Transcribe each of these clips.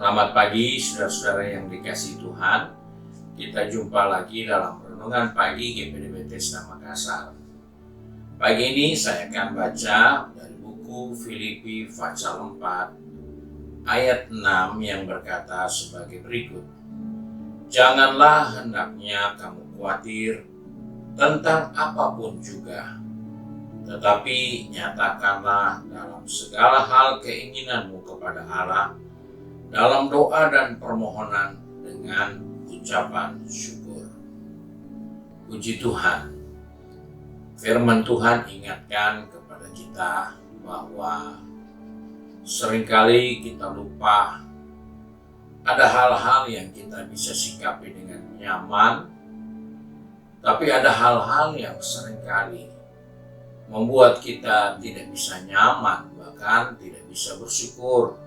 Selamat pagi saudara-saudara yang dikasihi Tuhan. Kita jumpa lagi dalam renungan pagi GPD Bethesda Makassar. Pagi ini saya akan baca dari buku Filipi pasal 4 ayat 6 yang berkata sebagai berikut. Janganlah hendaknya kamu khawatir tentang apapun juga, tetapi nyatakanlah dalam segala hal keinginanmu kepada Allah dalam doa dan permohonan dengan ucapan syukur. Puji Tuhan, firman Tuhan ingatkan kepada kita bahwa seringkali kita lupa ada hal-hal yang kita bisa sikapi dengan nyaman, tapi ada hal-hal yang seringkali membuat kita tidak bisa nyaman, bahkan tidak bisa bersyukur.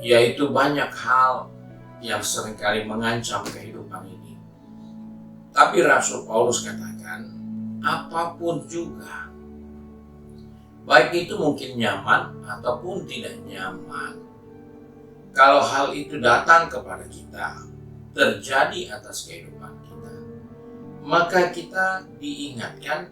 Yaitu banyak hal yang seringkali mengancam kehidupan ini. Tapi Rasul Paulus katakan, apapun juga, baik itu mungkin nyaman ataupun tidak nyaman, kalau hal itu datang kepada kita, terjadi atas kehidupan kita, maka kita diingatkan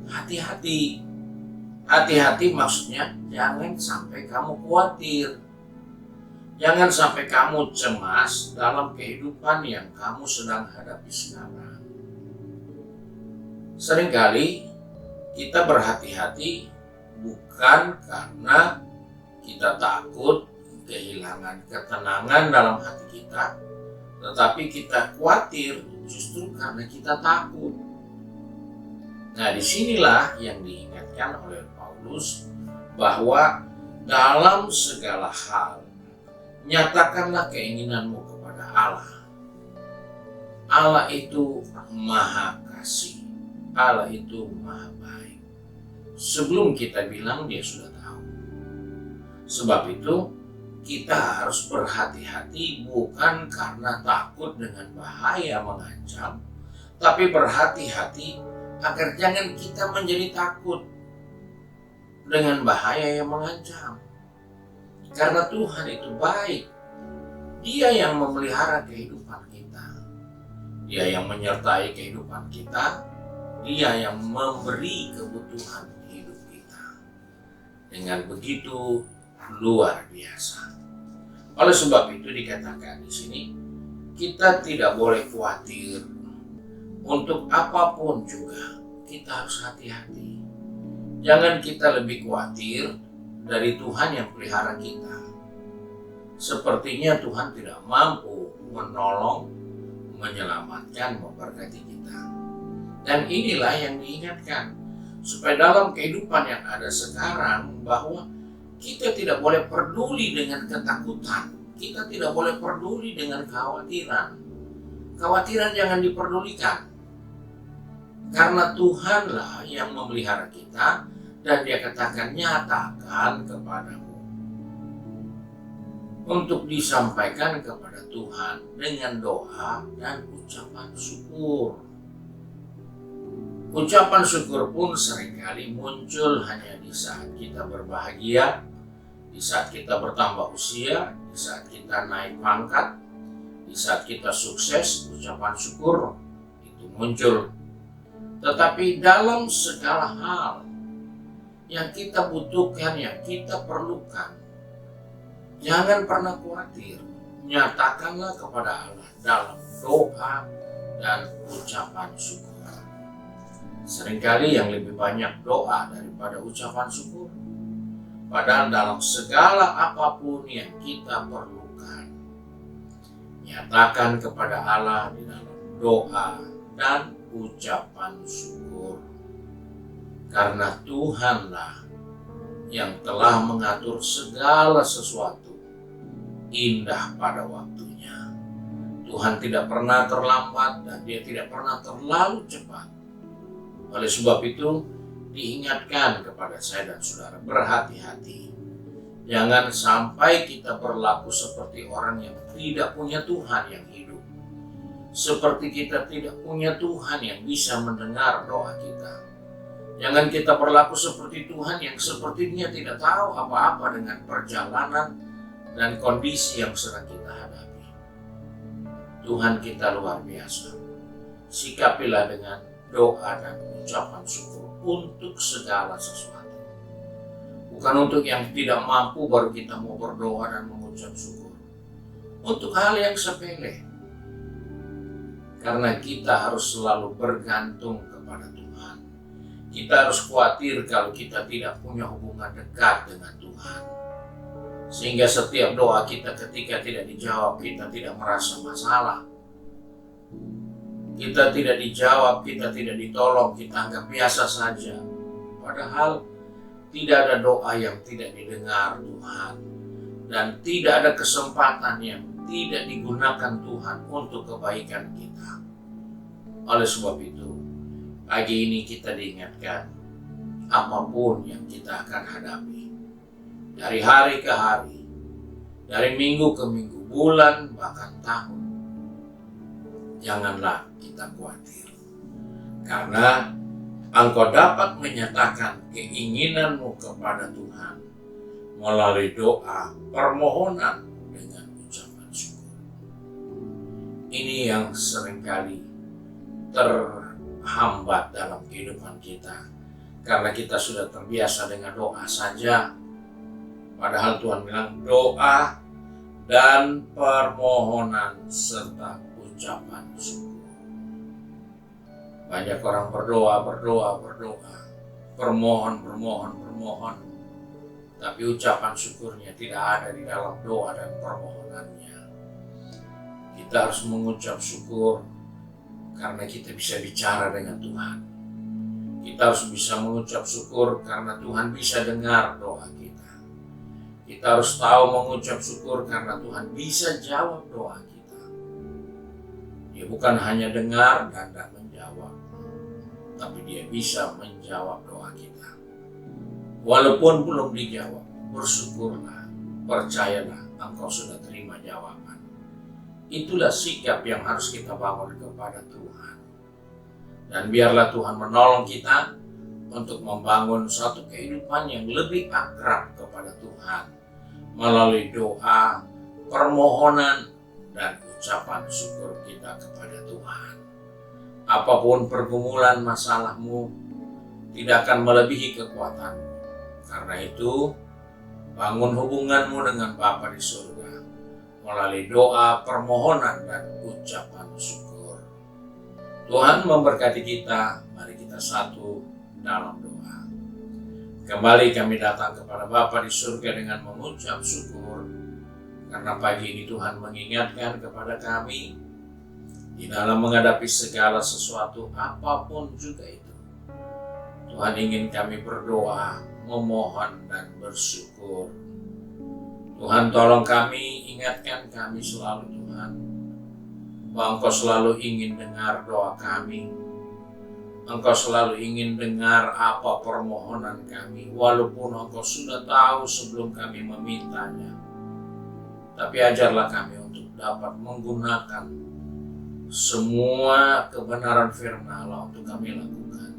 hati-hati. Hati-hati maksudnya jangan sampai kamu khawatir. Jangan sampai kamu cemas dalam kehidupan yang kamu sedang hadapi sekarang. Seringkali kita berhati-hati bukan karena kita takut kehilangan ketenangan dalam hati kita, tetapi kita khawatir justru karena kita takut. Nah, disinilah yang diingatkan oleh Paulus bahwa dalam segala hal nyatakanlah keinginanmu kepada Allah. Allah itu maha kasih. Allah itu maha baik. Sebelum kita bilang dia sudah tahu. Sebab itu kita harus berhati-hati bukan karena takut dengan bahaya mengancam, tapi berhati-hati agar jangan kita menjadi takut dengan bahaya yang mengancam. Karena Tuhan itu baik. Dia yang memelihara kehidupan kita. Dia yang menyertai kehidupan kita. Dia yang memberi kebutuhan hidup kita. Dengan begitu luar biasa. Oleh sebab itu dikatakan di sini, kita tidak boleh khawatir. Untuk apapun juga, kita harus hati-hati. Jangan kita lebih khawatir dari Tuhan yang pelihara kita. Sepertinya Tuhan tidak mampu menolong, menyelamatkan, memberkati kita. Dan inilah yang diingatkan, supaya dalam kehidupan yang ada sekarang, bahwa kita tidak boleh peduli dengan ketakutan. Kita tidak boleh peduli dengan kekhawatiran. Kekhawatiran jangan diperdulikan. Karena Tuhanlah yang memelihara kita, dan dia katakan nyatakan kepadamu. Untuk disampaikan kepada Tuhan dengan doa dan ucapan syukur. Ucapan syukur pun seringkali muncul hanya di saat kita berbahagia, di saat kita bertambah usia, di saat kita naik pangkat, di saat kita sukses, ucapan syukur itu muncul. Tetapi dalam segala hal yang kita butuhkan, yang kita perlukan, jangan pernah khawatir. Nyatakanlah kepada Allah dalam doa dan ucapan syukur. Seringkali yang lebih banyak doa daripada ucapan syukur. Padahal dalam segala apapun yang kita perlukan, nyatakan kepada Allah di dalam doa dan ucapan syukur. Karena Tuhanlah yang telah mengatur segala sesuatu indah pada waktunya. Tuhan tidak pernah terlambat dan dia tidak pernah terlalu cepat. Oleh sebab itu diingatkan kepada saya dan saudara, berhati-hati. Jangan sampai kita berlaku seperti orang yang tidak punya Tuhan yang hidup. Seperti kita tidak punya Tuhan yang bisa mendengar doa kita. Jangan kita berlaku seperti Tuhan yang sepertinya tidak tahu apa-apa dengan perjalanan dan kondisi yang sedang kita hadapi. Tuhan kita luar biasa. Sikapilah dengan doa dan ucapan syukur untuk segala sesuatu. Bukan untuk yang tidak mampu baru kita mau berdoa dan mengucap syukur. Untuk hal yang sepele. Karena kita harus selalu bergantung kepada Tuhan. Kita harus khawatir kalau kita tidak punya hubungan dekat dengan Tuhan. Sehingga setiap doa kita ketika tidak dijawab, kita tidak merasa masalah. Kita tidak dijawab, kita tidak ditolong, kita anggap biasa saja. Padahal tidak ada doa yang tidak didengar Tuhan. Dan tidak ada kesempatan yang tidak digunakan Tuhan untuk kebaikan kita. Oleh sebab itu, pagi ini kita diingatkan, apapun yang kita akan hadapi, dari hari ke hari, dari minggu ke minggu, bulan, bahkan tahun, janganlah kita khawatir. Karena engkau dapat menyatakan keinginanmu kepada Tuhan melalui doa, permohonan, dengan ucapan syukur. Ini yang seringkali terhambat dalam kehidupan kita. Karena kita sudah terbiasa dengan doa saja. Padahal Tuhan bilang doa dan permohonan serta ucapan syukur. Banyak orang berdoa, bermohon. Tapi ucapan syukurnya tidak ada di dalam doa dan permohonannya. Kita harus mengucap syukur karena kita bisa bicara dengan Tuhan. Kita harus bisa mengucap syukur karena Tuhan bisa dengar doa kita. Kita harus tahu mengucap syukur karena Tuhan bisa jawab doa kita. Dia bukan hanya dengar dan tidak menjawab, tapi dia bisa menjawab doa kita. Walaupun belum dijawab, bersyukurlah, percayalah engkau sudah terima jawaban. Itulah sikap yang harus kita bangun kepada Tuhan. Dan biarlah Tuhan menolong kita untuk membangun suatu kehidupan yang lebih akrab kepada Tuhan melalui doa, permohonan, dan ucapan syukur kita kepada Tuhan. Apapun pergumulan masalahmu, tidak akan melebihi kekuatanmu. Karena itu, bangun hubunganmu dengan Bapa di surga melalui doa, permohonan, dan ucapan syukur. Tuhan memberkati kita. Mari kita satu dalam doa. Kembali kami datang kepada Bapa di surga dengan mengucap syukur. Karena pagi ini Tuhan mengingatkan kepada kami di dalam menghadapi segala sesuatu apapun juga itu. Tuhan ingin kami berdoa, memohon, dan bersyukur. Tuhan tolong kami, ingatkan kami selalu Tuhan, bahwa Engkau selalu ingin dengar doa kami. Engkau selalu ingin dengar apa permohonan kami, walaupun Engkau sudah tahu sebelum kami memintanya. Tapi ajarlah kami untuk dapat menggunakan semua kebenaran firman Allah untuk kami lakukan.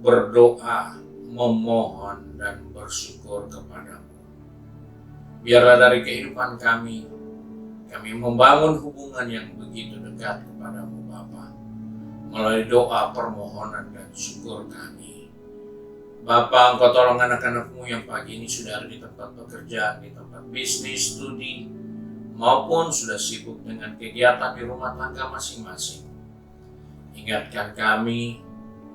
Berdoa, memohon, dan bersyukur kepadamu. Biarlah dari kehidupan kami membangun hubungan yang begitu dekat kepadamu Bapa, melalui doa, permohonan, dan syukur kami. Bapa, Engkau tolong anak-anak-Mu yang pagi ini sudah ada di tempat pekerjaan, di tempat bisnis, studi, maupun sudah sibuk dengan kegiatan di rumah tangga masing-masing. Ingatkan kami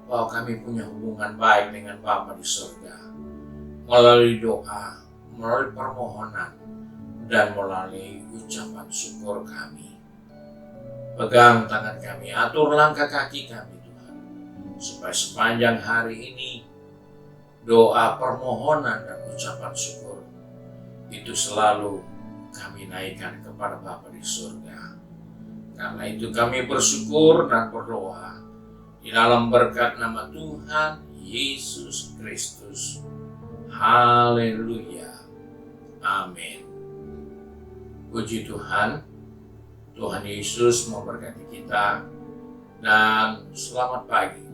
bahwa kami punya hubungan baik dengan Bapa di surga melalui doa, melalui permohonan, dan melalui ucapan syukur kami. Pegang tangan kami, atur langkah kaki kami Tuhan, supaya sepanjang hari ini doa, permohonan, dan ucapan syukur itu selalu kami naikkan kepada Bapa di surga. Karena itu kami bersyukur dan berdoa di dalam berkat nama Tuhan Yesus Kristus. Haleluya. Amin. Puji Tuhan. Tuhan Yesus memberkati kita. Dan selamat pagi.